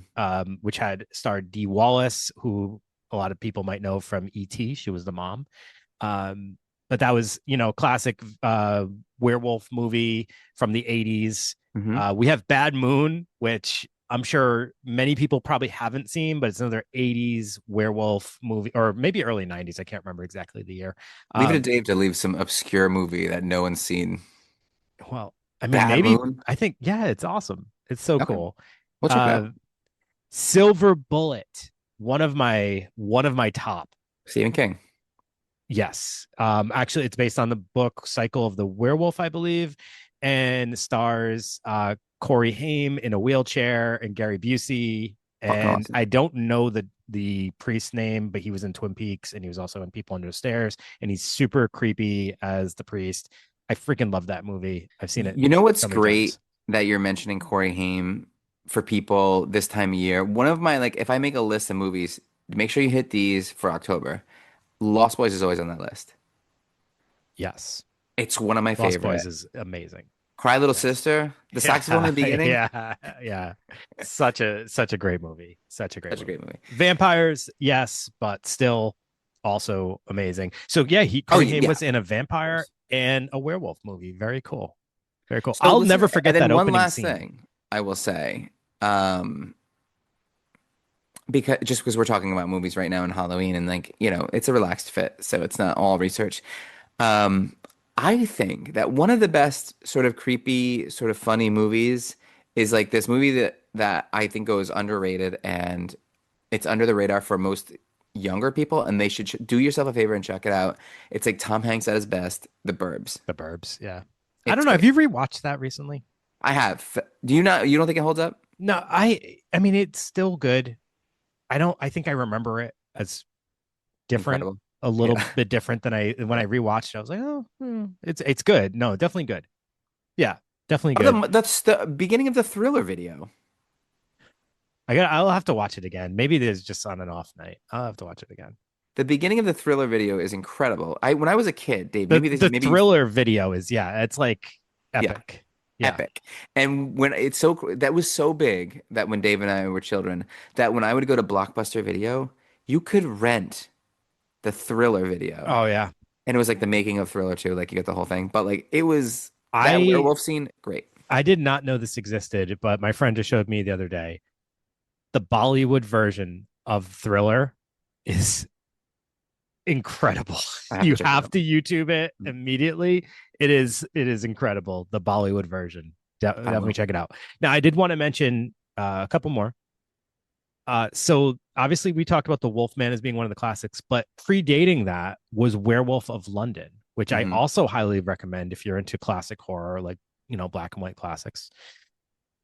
which had starred Dee Wallace, who a lot of people might know from E.T. She was the mom. Um, but that was, classic werewolf movie from the 80s. Hmm. We have Bad Moon, which I'm sure many people probably haven't seen, but it's another 80s werewolf movie, or maybe early 90s. I can't remember exactly the year. Leave it to Um, Dave to leave some obscure movie that no one's seen. well, I mean, Bad maybe Moon. I think, yeah, it's awesome. It's so Okay, cool. we'll check it Uh, out. Silver Bullet, one of my top. Stephen King. Yes. Actually, it's based on the book Cycle of the Werewolf, I believe, and stars Corey Haim in a wheelchair and Gary Busey. Fucking And awesome. I don't know the priest's name, but he was in Twin Peaks and he was also in People Under the Stairs. And he's super creepy as the priest. I freaking love that movie. I've seen it You know what's so many great times. that you're mentioning Corey Haim for people this time of year? One of my, like, if I make a list of movies, make sure you hit these for October. Lost Boys is always on that list. Yes. It's one of my Lost favorite. Boys is amazing. Cry Little Yes. Sister, the saxophone in Yeah, the beginning, yeah, yeah. Such a great movie. Such a great such a movie. great movie. Vampires, yes, but still also amazing. So yeah, Oh Corey Haim yeah, was in a of vampire course. and a werewolf movie. Very cool. Very cool. So I'll listen, never and forget then that one opening last scene. thing I will say, um, because just because we're talking about movies right now in Halloween and like, it's a relaxed fit, so it's not all research. Um, I think that one of the best sort of creepy, sort of funny movies is like this movie that I think goes underrated and it's under the radar for most younger people, and they should do yourself a favor and check it out. It's like Tom Hanks at his best, The Burbs. The Burbs. Yeah. I don't It's know. Have great. you rewatched that recently? I have. Do you not? You don't think it holds up? No, I mean it's still good. I think I remember it as different, Incredible. a little Yeah. bit different than I when Yeah. I rewatched it. I was like, oh, it's good. No, definitely good. Yeah, definitely Oh, good. that's the beginning of the Thriller video. I'll have to watch it again. Maybe there's just on an off night. I'll have to watch it again. The beginning of the Thriller video is incredible. When I was a kid, Dave, The maybe the maybe you, thriller video is, yeah, it's like yeah, epic. Yeah. epic. And when that was so big that when Dave and I were children, that when I would go to Blockbuster Video, you could rent the Thriller video. Oh yeah. And it was like the making of Thriller too, like you get the whole thing. But like it was that I werewolf scene, great. I did not know this existed, but my friend just showed me the other day. The Bollywood version of Thriller is incredible. I have to You check it have out. to YouTube it immediately. It is incredible. The Bollywood version. I Definitely will. check it out. Now, I did want to mention a couple more. So obviously we talked about the Wolfman as being one of the classics, but predating that was Werewolf of London, which I Hmm. also highly recommend if you're into classic horror, like black and white classics.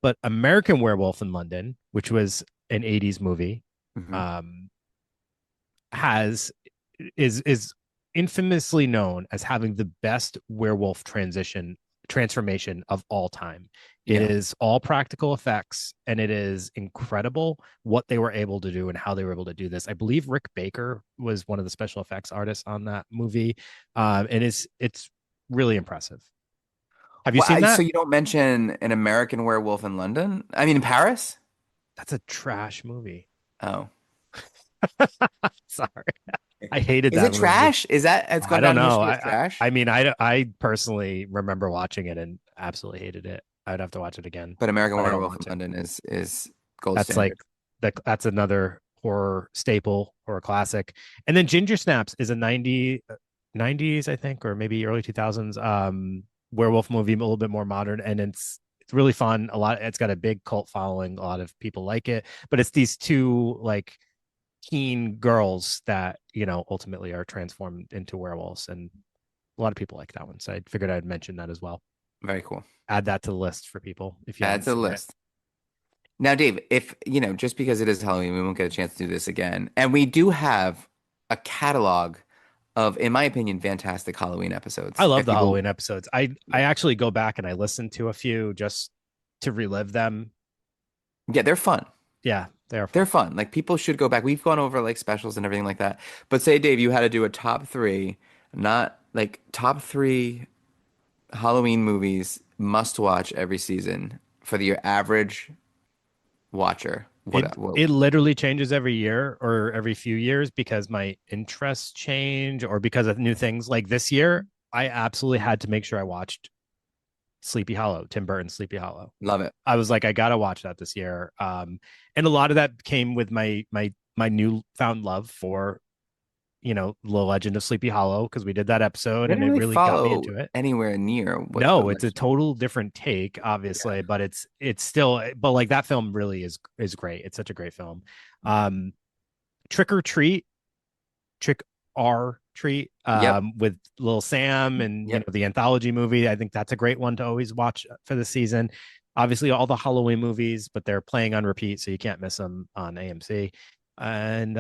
But American Werewolf in London, which was an 80s movie, Hmm. um, has is infamously known as having the best werewolf transformation of all time. It Yeah. is all practical effects and it is incredible what they were able to do and how they were able to do this. I believe Rick Baker was one of the special effects artists on that movie. And it's really impressive. Have you Well, seen so that? you don't mention an American Werewolf in London? I mean, in Paris? That's a trash movie. Oh. Sorry. I hated Is that it movie. trash? Is that it's I gone don't down in know. history as I trash? mean, I personally remember watching it and absolutely hated it. I'd have to watch it again, But American but I don't Werewolf in want to. London is gold That's like standard. that's another horror staple, horror classic. And then Ginger Snaps is a 90s, I think, or maybe early 2000s werewolf movie, a little bit more modern, and it's really fun. It's got a big cult following. A lot of people like it, but it's these two like teen girls that ultimately are transformed into werewolves, and a lot of people like that one. So I figured I'd mention that as well. Very cool. Add that to the list for people if you Add haven't to the seen it. list. Now, Dave, if just because it is Halloween, we won't get a chance to do this again. And we do have a catalog of, in my opinion, fantastic Halloween I episodes. love If the people, Halloween episodes. I actually go back and I listen to a few just to relive them. yeah, they're fun. Yeah, they're They're fun. fun. Like people should go back. We've gone over like specials and everything like that. But say, Dave, you had to do a top three, not like top three Halloween movies must watch every season for your average watcher? It literally changes every year or every few years because my interests change or because of new things. Like this year, I absolutely had to make sure I watched Sleepy Hollow, Tim Burton's Sleepy Hollow. Love it. I was like, I gotta watch that this year. And a lot of that came with my newfound love for The Legend of Sleepy Hollow because we did that episode I and didn't it really really got me follow into it. anywhere near what the No, it's a legend. total different take, Yeah. obviously, but it's still but like that film really is great. It's such a great film. Um Trick or Treat, Trick or Treat, Yep. with Little Sam and Yep. the anthology movie. I think that's a great one to always watch for the season. Obviously, all the Halloween movies, but they're playing on repeat, so you can't miss them on AMC. And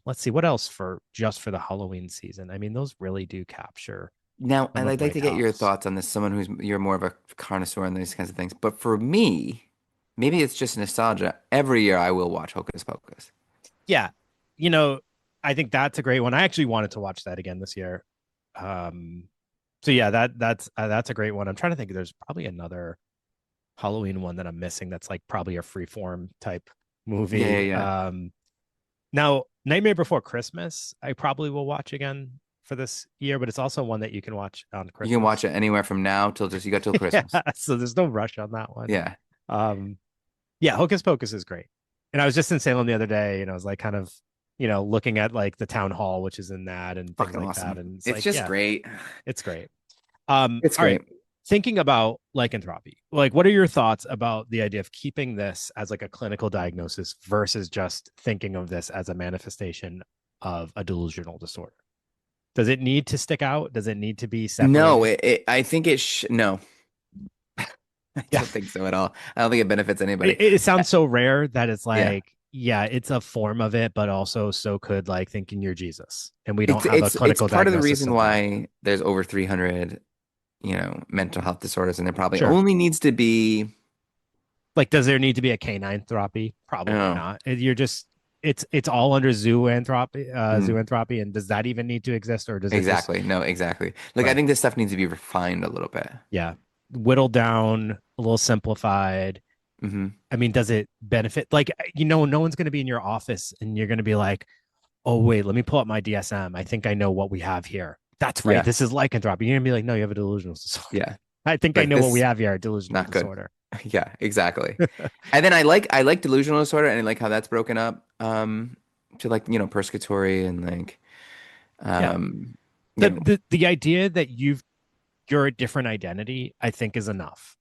let's see what else for just for the Halloween season. I mean, those really do capture Now, some of I'd like my to get your tops. thoughts on this. Someone who's you're more of a connoisseur on these kinds of things. But for me, maybe it's just nostalgia. Every year I will watch Hocus Pocus. Yeah, you know, I think that's a great one. I actually wanted to watch that again this year. Um, so yeah, that's a great one. I'm trying to think. There's probably another Halloween one that I'm missing. That's like probably a freeform type Yeah, yeah, movie. yeah. Now Nightmare Before Christmas, I probably will watch again for this year, but it's also one that you can watch on You can watch Christmas. it anywhere from now till just you got till Yeah, Christmas. so there's no rush on that one. Yeah. Um, yeah, Hocus Pocus is great. And I was just in Salem the other day, and I was like kind of, looking at like the town hall, which is in that and things Fucking like that. awesome. And it's It's like, just yeah, great. it's great. It's All right. great. Thinking about lycanthropy, like what are your thoughts about the idea of keeping this as like a clinical diagnosis versus just thinking of this as a manifestation of a delusional disorder? Does it need to stick out? Does it need to be No, separated? I think it sh no. I Yeah. don't think so at all. I don't think it benefits It, anybody. it sounds so rare that it's Yeah. like, yeah, it's a form of it, but also so could like thinking you're Jesus. And we don't It's have a it's clinical part of the diagnosis reason of that. why there's over 300, mental health disorders, and there probably Sure. only needs to be, Like, does there need to be a canine thropy? Probably oh, not. You're just it's all under mm, zoanthropy, and does that even need to exist, or does it just exactly. No, exactly. Like I right? think this stuff needs to be refined a little bit. Yeah, whittled down, a little simplified. Hmm. I mean, does it benefit? Like, no one's going to be in your office, and you're going to be like, "Oh, wait, let me pull up my DSM. I think I know what we have here. That's right. Yeah. This is lycanthropy." You're gonna be like, "No, you have a delusional disorder. Yeah. I think I Like know what we this, have here. A delusional not good. disorder." Yeah, exactly. And then I like delusional disorder and I like how that's broken up to like, persecutory and like Yeah, um the you know, the idea that you're a different identity, I think, is enough.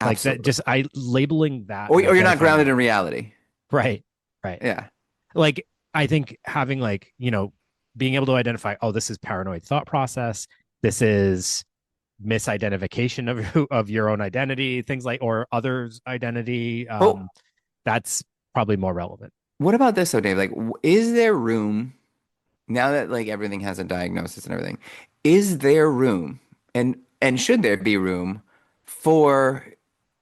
Like that, absolutely. just I labeling that Or and you're not identifying grounded that. in reality. Right, right. Yeah. Like I think having like being able to identify, oh, this is paranoid thought process. This is misidentification of your own identity, things like or others' identity. Well, That's probably more relevant. what about this though, Dave? Like, is there room now that like everything has a diagnosis and everything? Is there room and should there be room for,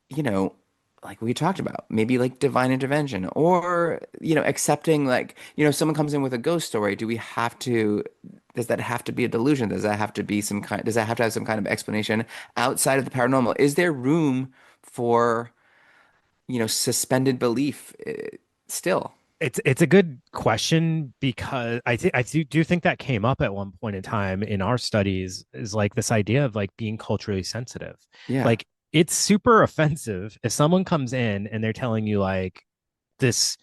you know, like we talked about, maybe like divine intervention or, accepting like, someone comes in with a ghost story. Does that have to be a delusion? Does that have to have some kind of explanation outside of the paranormal? Is there room for, suspended belief still? It's a good question because I do think that came up at one point in time in our studies is like this idea of like being culturally sensitive. Yeah. Like it's super offensive if someone comes in and they're telling you like this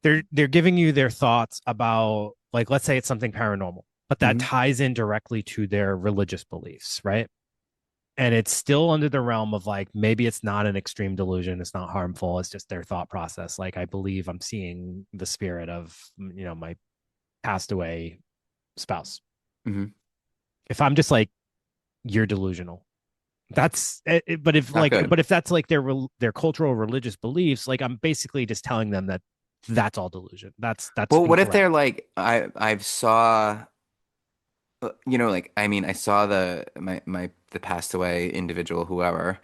they're giving you their thoughts about like let's say it's something paranormal, but that Hmm. ties in directly to their religious beliefs, right? And it's still under the realm of like maybe it's not an extreme delusion, it's not harmful, it's just their thought process. Like I believe I'm seeing the spirit of my passed away spouse. Hmm. If I'm just like you're delusional, that's it, Not good. but if that's like their cultural religious beliefs, like I'm basically just telling them that that's all delusion, that's Well, what if incorrect. they're like, I've saw, like, I mean, I saw the passed away individual, whoever,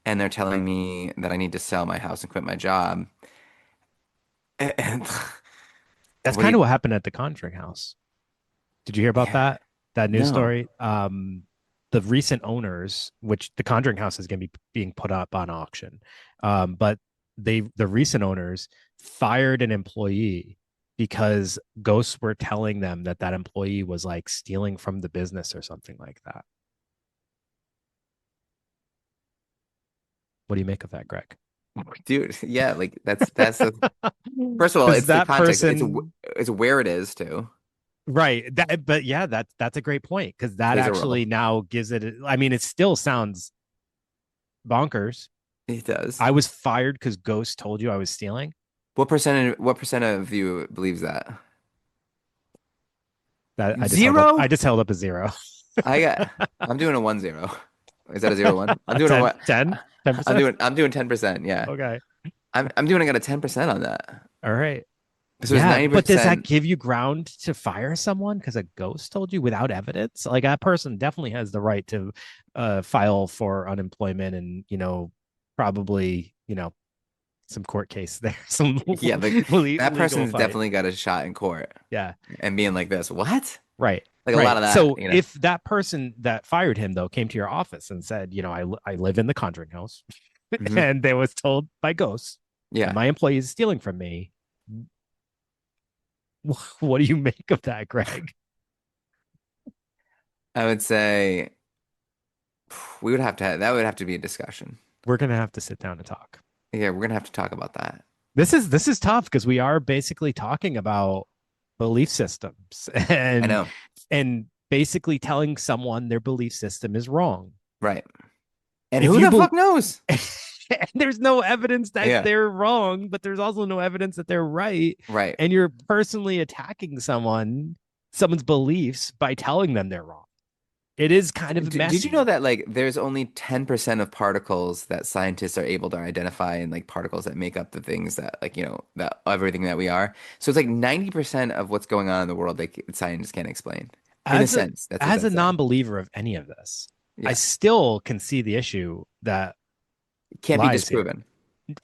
and they're telling me that I need to sell my house and quit my job. And That's what do kind you, of what happened at the Conjuring house. Did you hear about yeah, that news no. story? The recent owners, which the Conjuring House is going to be being put up on auction, but the recent owners fired an employee because ghosts were telling them that that employee was like stealing from the business or something like that. What do you make of that, Greg? Dude, yeah, like that's the first of all, Because it's the that context. person, It's where it is too. right? That, but yeah, that's a great point because that Plays a role. actually now gives it. I mean, it still sounds bonkers. It does. I was fired because ghosts told you I was stealing. What percent of you believes that? That I just held up. I Zero? just held up a zero. I got I'm doing a 1-0. Is that a 0-1? I'm doing a 10, what? 10, I'm 10%. doing 10%, yeah. Okay. I'm doing I got a 10% on that. All right. So it's Yeah, but does that 90%. give you ground to fire someone because a ghost told you without evidence? Like that person definitely has the right to file for unemployment and, probably, some court case there, some Yeah, that legal person's fight. definitely got a shot in court Yeah, and being like this. What? right. Like a lot Right. of that, So if that person that fired him though came to your office and said, I live in the Conjuring house hmm and they was told by ghosts that Yeah. my employee is stealing from me, what do you make of that, Greg? I would say that would have to be a discussion. We're gonna have to sit down and talk. Yeah, we're gonna have to talk about that. This is tough because we are basically talking about belief systems I and know. and basically telling someone their belief system is wrong. Right. And If who you the believe fuck knows? there's no evidence that Yeah. they're wrong, but there's also no evidence that they're right. Right. And you're personally attacking someone's beliefs by telling them they're wrong. It is kind of Did you know messy. that like there's only 10% of particles that scientists are able to identify and like particles that make up the things that like, that everything that we are. So it's like 90% of what's going on in the world like scientists can't explain. In a As a sense, that's what as a that's saying. non-believer of any of this, I Yeah. still can see the issue that It can't be lies here. disproven.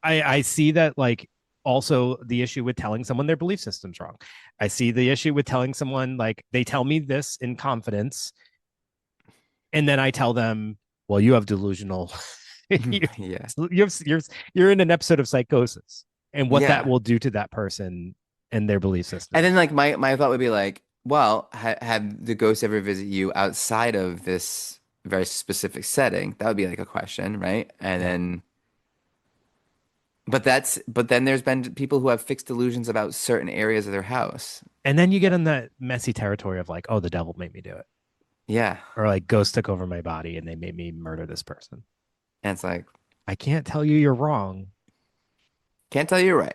I see that like also the issue with telling someone their belief system's wrong. I see the issue with telling someone like they tell me this in confidence, and then I tell them, "Well, you have delusional. you, Yeah. you're in an episode of psychosis," and what that Yeah. will do to that person and their belief And system. then like my thought would be like, well, have the ghosts ever visit you outside of this very specific setting? That would be like a question, right? And Yeah, then but then there's been people who have fixed delusions about certain areas of their house. and then you get in that messy territory of like, "Oh, the devil made me do it," Yeah. or like, "Ghosts took over my body and they made me murder this person." And it's like, I can't tell you you're wrong. can't tell you right.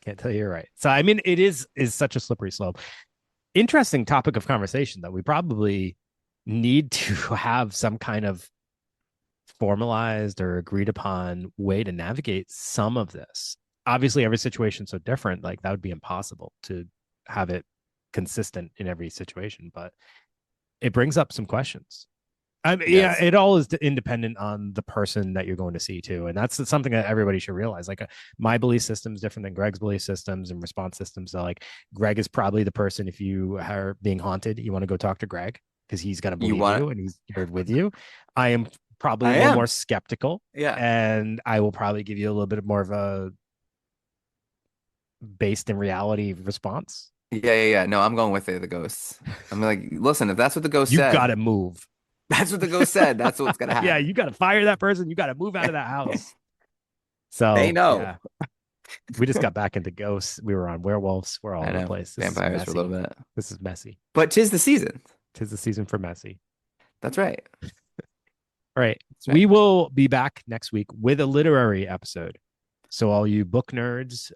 Can't tell you you're right. So I mean, it is such a slippery slope. Interesting topic of conversation that we probably need to have some kind of formalized or agreed upon way to navigate some of this. Obviously, every situation's so different, like that would be impossible to have it consistent in every situation, but it brings up some questions. I mean, It yeah, does. it all is independent on the person that you're going to see too, and that's something that everybody should realize. Like my belief system is different than Greg's belief systems and response systems. So like Greg is probably the person if you are being haunted, you want to go talk to Greg because he's going to You believe want you and he's here with you. I am probably a I little more am. skeptical, Yeah. and I will probably give you a little bit more of a based in reality response. Yeah, yeah, yeah. No, I'm going with the ghosts. I'm like, listen, if that's what the ghost You got said, to move. that's what the ghost said. That's what's gonna Yeah, happen. you got to fire that person. You got to move out of that house. They So know. yeah, we just got back into ghosts. We were on werewolves. We're all I over the know. place. This is Vampires for a little messy. bit. This is messy. But 'tis the season. Tis the season for messy. That's right. All right. That's We right. will be back next week with a literary episode. So all you book nerds,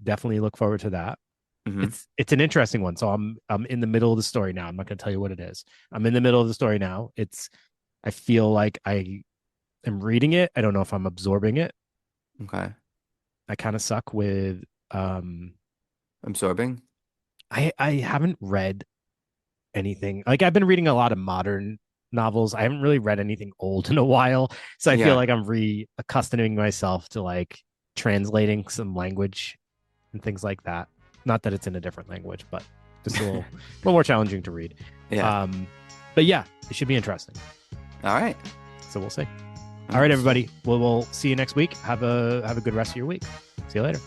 definitely look forward to that. hmm It's an interesting one. So I'm in the middle of the story now. I'm not going to tell you what it is. I'm in the middle of the story now. I feel like I am reading it. I don't know if I'm absorbing it. Okay. I kind of suck with Absorbing. I haven't read anything. Like I've been reading a lot of modern novels. I haven't really read anything old in a while. So I feel Yeah. like I'm reaccustoming myself to like translating some language and things like that. Not that it's in a different language, but just a little more challenging to read. Yeah. Um, but yeah, it should be interesting. All right. So we'll see. All right, Sick. everybody. We'll see you next week. Have a good rest of your week. See you later.